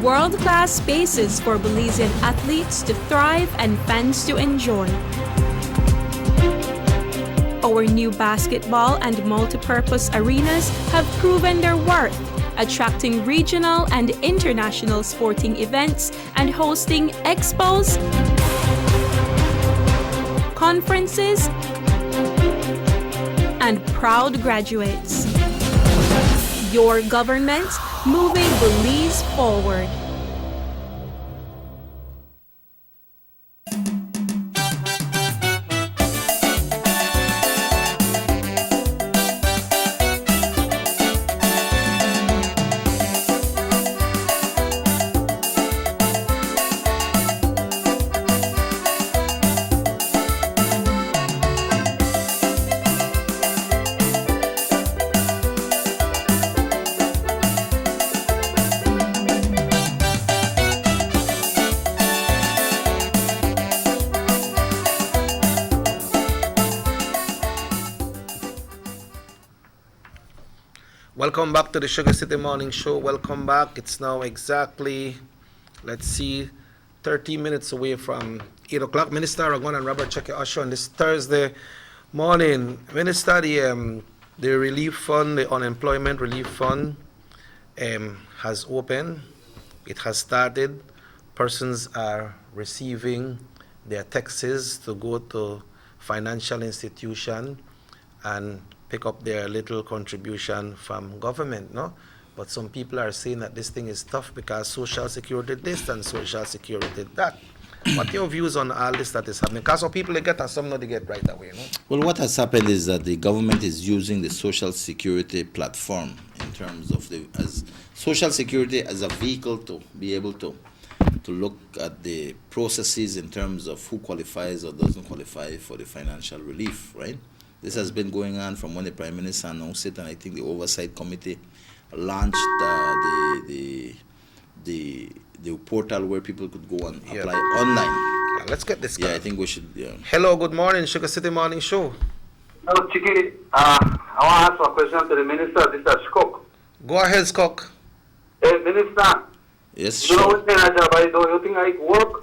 World-class spaces for Belizean athletes to thrive and fans to enjoy. Our new basketball and multi-purpose arenas have proven their worth, attracting regional and international sporting events and hosting expos, conferences, and proud graduates. Your government moving Belize forward. Welcome back to the Sugar City Morning Show. Welcome back. It's now exactly, let's see, 30 minutes away from 8 o'clock. Minister Aragon and Robert Cheque Usher on this Thursday morning. Minister, the relief fund, the unemployment relief fund has opened. It has started. Persons are receiving their taxes to go to financial institution and pick up their little contribution from government, no? But some people are saying that this thing is tough because social security this and social security that. What are your views on all this that is happening? Because some people they get and some not they get right away, no? Well, what has happened is that the government is using the social security platform in terms of as social security as a vehicle to be able to look at the processes in terms of who qualifies or doesn't qualify for the financial relief, right? This has been going on from when the Prime Minister announced it, and I think the Oversight Committee launched the portal where people could go and apply online. Yeah, let's get this guy. guy. I think we should. Yeah. Hello, good morning, Sugar City Morning Show. Hello, Chiki. I want to ask a question to the Minister. This is Skok. Go ahead, Skok. Hey, Minister. Yes, you know what kind of job I do? You think I work?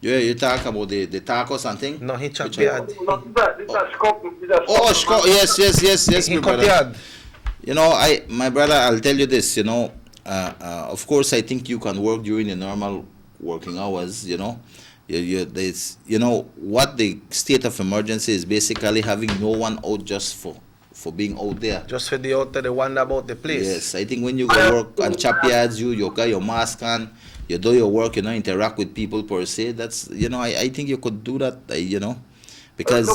Yeah, you talk about the tacos and thing? No, he chopped yard. This is Skok. Oh, Skok. Yes, He my cut brother. yard. You know, my brother, I'll tell you this, you know, of course, I think you can work during the normal working hours, you know. You know, what the state of emergency is basically having no one out just for being out there. Just for the out there, they wonder about the place. Yes, I think when you go work and chop yards, you got your mask on, you do your work, you know, interact with people per se. That's, you know, I think you could do that, you know, because...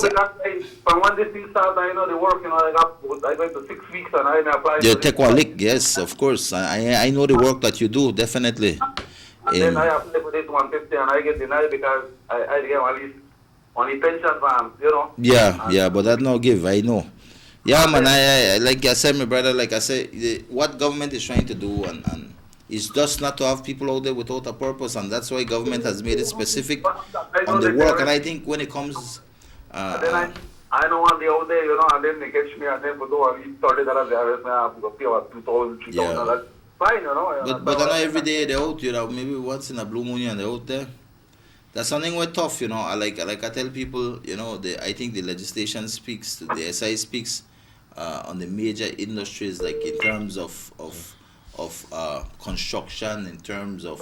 From when this thing started, I know the work, you know, I went to 6 weeks and I applied. You take one lick, yes, of course. I know the work that you do, definitely. And then I applied for this 150 and I get denied because I get at least only pension from, you know. Yeah, but that no give, I know. Yeah, man, I like I said, my brother, like I said, what government is trying to do and is just not to have people out there without a purpose, and that's why government has made it specific on the work. And I think when it comes... I don't want the out there, you know, and then they catch me and then for do at least $30 they arrest me, I have to pay about $2,000, $3,000. That's fine, you know. But I know every day they're out, you know, maybe once in a blue moon and they're out there. That's something we're tough, you know. Like I tell people, you know, I think the legislation speaks, the SI speaks on the major industries, like in terms of construction, in terms of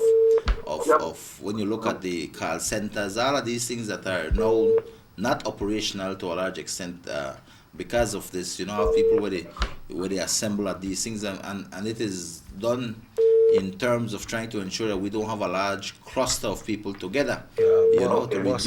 when you look at the call centers, all of these things that are now not operational to a large extent because of this, you know, how people where they assemble at these things, and it is done in terms of trying to ensure that we don't have a large cluster of people together, you know, to reduce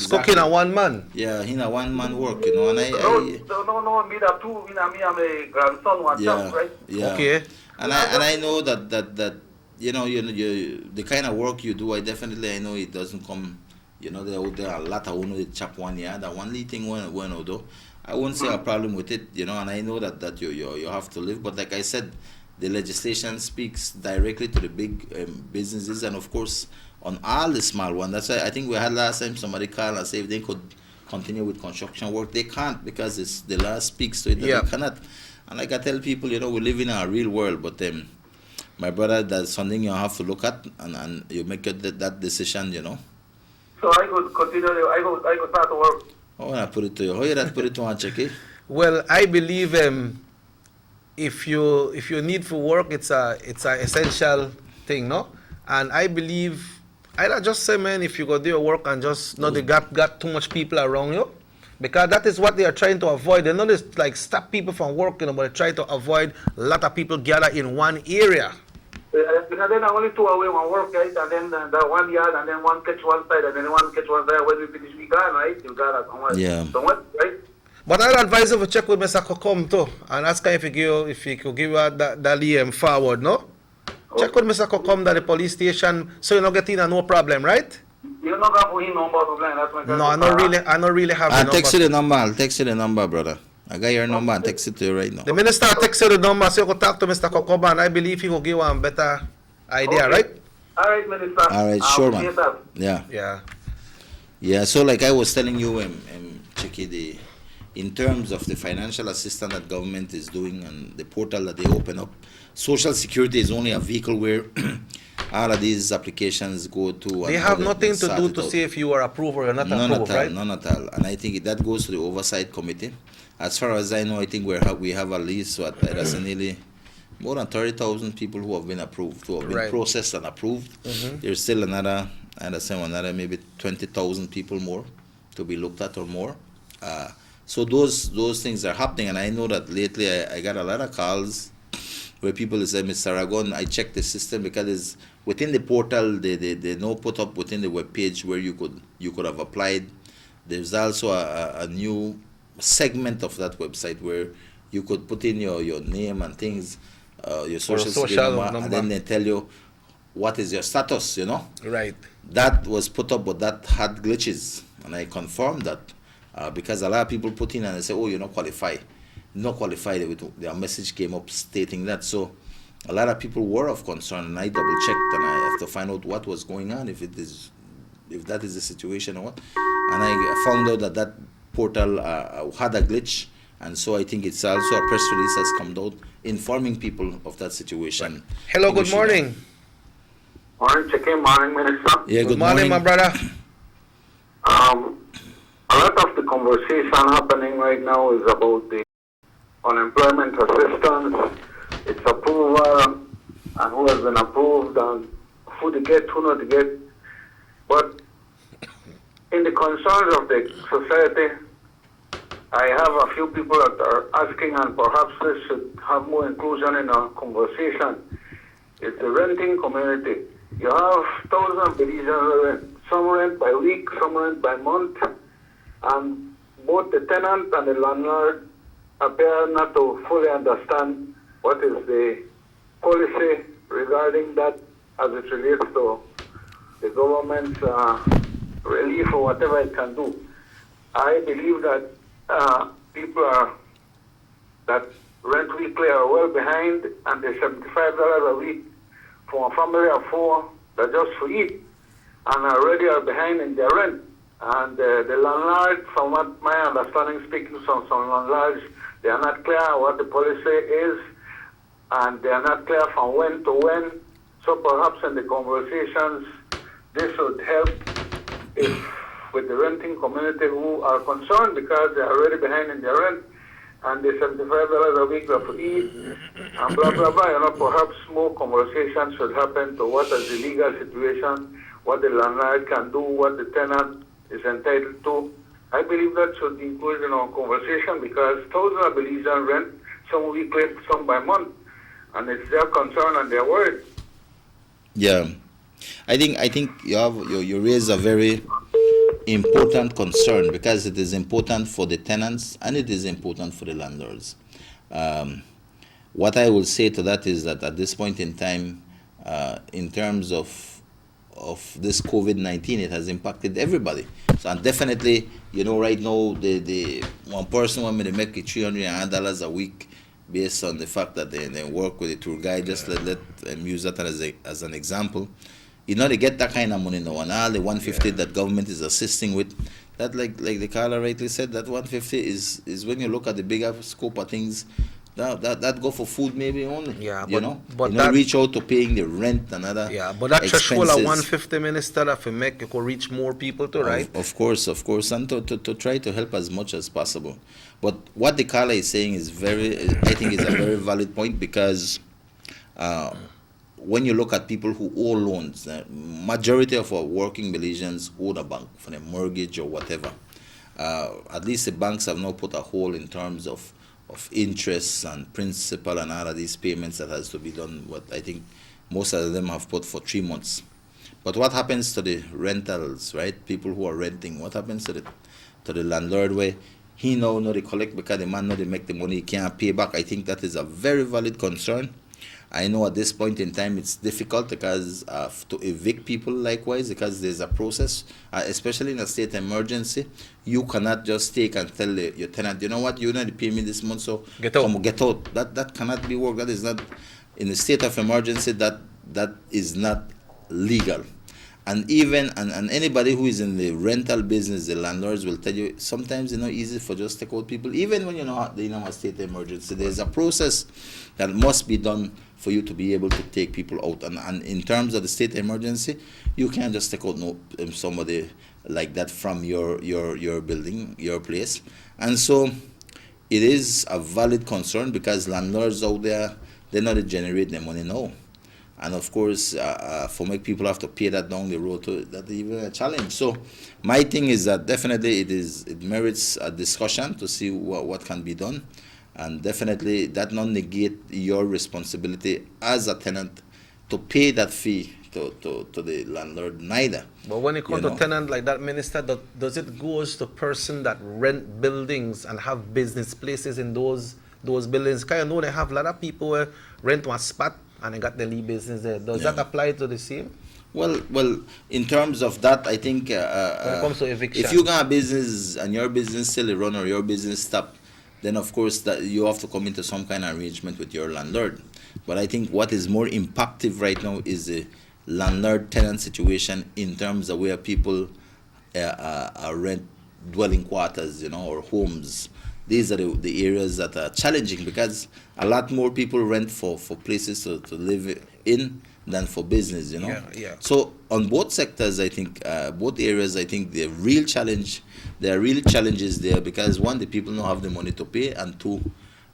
stuck in a one man. Yeah, in a one man work, you know, and No, me that too, me and my grandson one job, right? Yeah. Okay. And I know that you know, the kind of work you do, I know it doesn't come, you know, there are a lot of they chop 1 year. The only thing when do, I won't say a problem with it, you know, and I know that you have to live, but like I said, the legislation speaks directly to the big businesses, and of course on all the small ones. That's why I think we had last time somebody called and say if they could continue with construction work, they can't, because the law speaks to it that they cannot. And like I tell people, you know, we live in a real world, but my brother, that's something you have to look at, and you make that decision, you know. So I could continue, I could start to work. Oh, I put it to you. How you that put it to one, Checky? Well, I believe if you need for work, it's a essential thing, no? And I believe I just say, man, if you go do your work and just not got too much people around you, because that is what they are trying to avoid. They're not just like stop people from working, but they try to avoid a lot of people gather in one area. Because then only 2 away one work, right? And then the 1 yard, and then one catch one side, and then one catch one side. When we finish, we gone, right? You got it somewhere, right? But I'll advise you to check with Mr. Kokom too, and ask him if he could give you that forward, no? Okay. Check with Mr. Kokom that the police station, so you're not getting no problem, right? You're not going to put him number to plan. That's my No, I don't really have the number. I'll text you the number. I'll text you the number, brother. I got your number and text it to you right now. The minister text you the number, so you can talk to Mr. Kokom, and I believe he will give you a better idea, right? All right, Minister. All right, sure, man. Yeah. So like I was telling you, Chicky, in terms of the financial assistance that government is doing and the portal that they open up, Social Security is only a vehicle where all of these applications go to. They have nothing to do to see if you are approved or you're not approved, right? None at all. And I think that goes to the oversight committee. As far as I know, I think we have at least nearly more than 30,000 people who have been approved, who have been processed and approved. There's still another maybe 20,000 people more to be looked at or more. So those things are happening, and I know that lately I got a lot of calls where people say, Mr. Aragon, I checked the system because it's within the portal, they now put up within the web page where you could have applied. There's also a new segment of that website where you could put in your name and things, your social security number, and then they tell you what is your status, Right. That was put up, but that had glitches, and I confirmed that because a lot of people put in and they say, oh, you're not qualified. Not qualified, their message came up stating that. So a lot of people were of concern, and I double checked and I have to find out what was going on, if that is the situation or what. And I found out that portal had a glitch, and so I think it's also a press release has come out informing people of that situation. Right. Hello, good morning. Morning, Chicken. Morning, Minister. Yeah, good morning, my brother. A lot of the conversation happening right now is about the unemployment assistance, its approval, and who has been approved, and who to get, who not to get. But in the concerns of the society, I have a few people that are asking, and perhaps this should have more inclusion in our conversation. It's the renting community. You have thousands of Belizeans rent. Some rent by week, some rent by month, and both the tenant and the landlord appear not to fully understand what is the policy regarding that as it relates to the government's relief or whatever it can do. I believe that people that rent weekly are well behind, and the $75 a week for a family of four that just for eat and already are behind in their rent. And the landlord, from what my understanding, speaking to some landlords, they are not clear what the policy is, and they are not clear from when to when. So perhaps in the conversations, this should help with the renting community who are concerned because they are already behind in their rent, and the $75 a week of eat, and blah, blah, blah. Perhaps more conversations should happen to what is the legal situation, what the landlord can do, what the tenant is entitled to. I believe that should be included in our conversation because thousands of Belizeans rent, some weekly, some by month, and it's their concern and their word. Yeah, I think you raise a very important concern because it is important for the tenants and it is important for the landlords. What I will say to that is that at this point in time, in terms of this COVID-19, it has impacted everybody. So, and definitely, right now, the one person want me to make $300 a week based on the fact that they work with a tour guide. Just let them use that as an example. They get that kind of money now, and all the 150 that government is assisting with, that like the caller rightly said, that 150 is when you look at the bigger scope of things, that go for food maybe only. Yeah, but that reach out to paying the rent and other. Yeah, but that threshold of 150, Minister, that you could reach more people to, right? Of course, and to try to help as much as possible. But what the caller is saying is I think is a very valid point because when you look at people who owe loans, the majority of our working Belizeans owe the bank for a mortgage or whatever. At least the banks have now put a hole in terms of interest and principal and all of these payments that has to be done. What I think most of them have put for 3 months. But what happens to the rentals, right? People who are renting, what happens to the landlord where he now they collect because the man know they make the money, he can't pay back? I think that is a very valid concern. I know at this point in time it's difficult because to evict people likewise because there's a process, especially in a state emergency. You cannot just take and tell your tenant, you know what, you need to pay me this month, so get out. That cannot be worked. That is not, in a state of emergency, that is not legal. And even and anybody who is in the rental business, the landlords will tell you sometimes it's not easy for just take out people. Even when a state emergency, there's a process that must be done for you to be able to take people out. And in terms of the state emergency, you can't just take out somebody like that from your building, your place. And so it is a valid concern because landlords out there, they're not generating their money now. And of course, for make people have to pay that down the road, that's even a challenge. So my thing is that definitely it merits a discussion to see what can be done. And definitely that not negate your responsibility as a tenant to pay that fee to the landlord neither. But when it comes to tenant like that, Minister, does it goes to person that rent buildings and have business places in those buildings? Because I know they have a lot of people who rent one spot and they got their lead business there. Does that apply to the same? Well, in terms of that, I think when it comes to eviction, if you got a business and your business still run or your business stop, then of course that you have to come into some kind of arrangement with your landlord. But I think what is more impactful right now is the landlord-tenant situation in terms of where people rent dwelling quarters, or homes. These are the areas that are challenging because a lot more people rent for places to live in than for business, Yeah. So on both sectors, I think, both areas, I think there are real challenges there because one, the people don't have the money to pay, and two,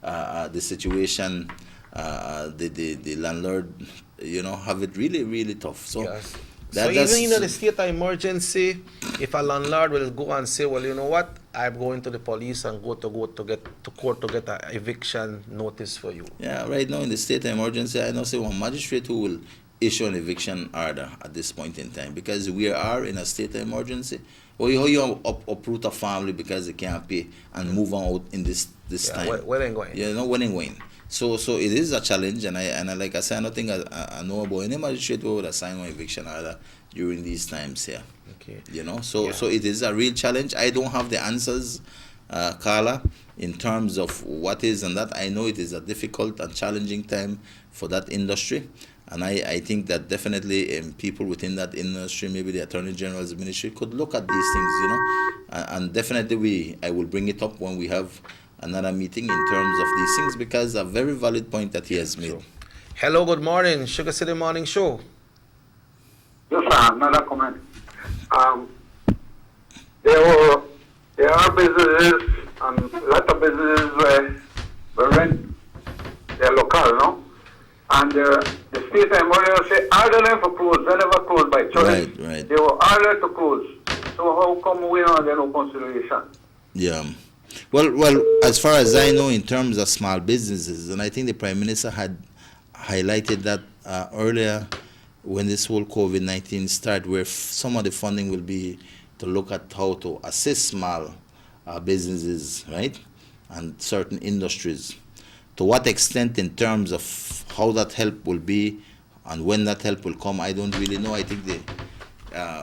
the situation, the landlord, have it really, really tough. So. Yes. So even in the state of emergency, if a landlord will go and say, well, you know what, I'm going to the police and go to court to get an eviction notice for you. Yeah, right now in the state of emergency, I know say one magistrate who will issue an eviction order at this point in time because we are in a state of emergency. Or you uproot a family because they can't pay and move on out in this time. When ain't going? When ain't going. So it is a challenge, and I like I said, I don't think I know about any magistrate who would assign an eviction order during these times here. Okay. So it is a real challenge. I don't have the answers, Carla, in terms of what is and that. I know it is a difficult and challenging time for that industry, and I think that definitely people within that industry, maybe the Attorney General's ministry, could look at these things, and definitely I will bring it up when we have another meeting in terms of these things because a very valid point that he has made. Hello, good morning, Sugar City Morning Show. Yes, sir, another comment. There are businesses and a lot of businesses where rent, they're local, and the state of emergency ordered them for close. They never closed by choice. Right. They were ordered to close. So how come we don't have no consideration? Yeah. Well, as far as I know, in terms of small businesses, and I think the Prime Minister had highlighted that earlier when this whole COVID-19 started, where some of the funding will be to look at how to assist small businesses, right, and certain industries. To what extent in terms of how that help will be and when that help will come, I don't really know. I think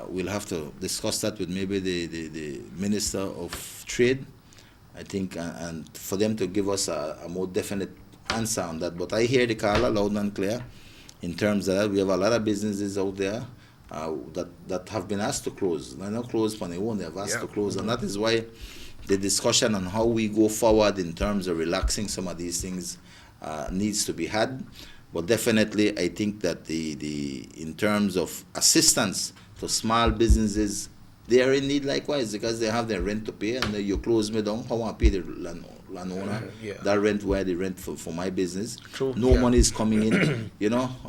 we'll have to discuss that with maybe the Minister of Trade, I think, and for them to give us a more definite answer on that. But I hear the Carla loud and clear in terms of that. We have a lot of businesses out there that have been asked to close. They're not closed on their own, they have asked to close. And that is why the discussion on how we go forward in terms of relaxing some of these things needs to be had. But definitely, I think that in terms of assistance to small businesses, they are in need likewise because they have their rent to pay, and you close me down, how I pay the landowner that rent where they rent for my business. True. No money is coming in,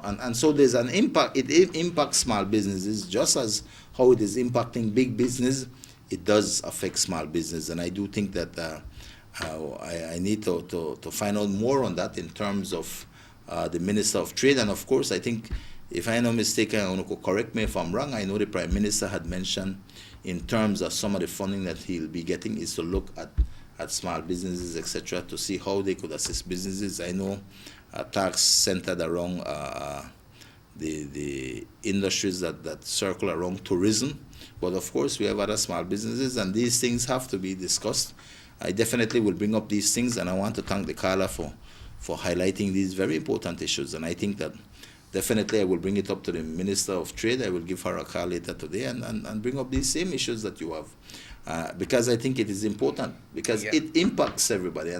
and so there's an impact. It impacts small businesses just as how it is impacting big business. It does affect small business, and I do think that I need to find out more on that in terms of the Minister of Trade, and of course I think, if I'm not mistaken, correct me if I'm wrong, I know the Prime Minister had mentioned in terms of some of the funding that he'll be getting is to look at small businesses, etc., to see how they could assist businesses. I know tax centered around the industries that circle around tourism, but of course we have other small businesses, and these things have to be discussed. I definitely will bring up these things, and I want to thank the Carla for highlighting these very important issues, and I think that definitely I will bring it up to the Minister of Trade. I will give her a call later today and bring up these same issues that you have. Because I think it is important, because it impacts everybody.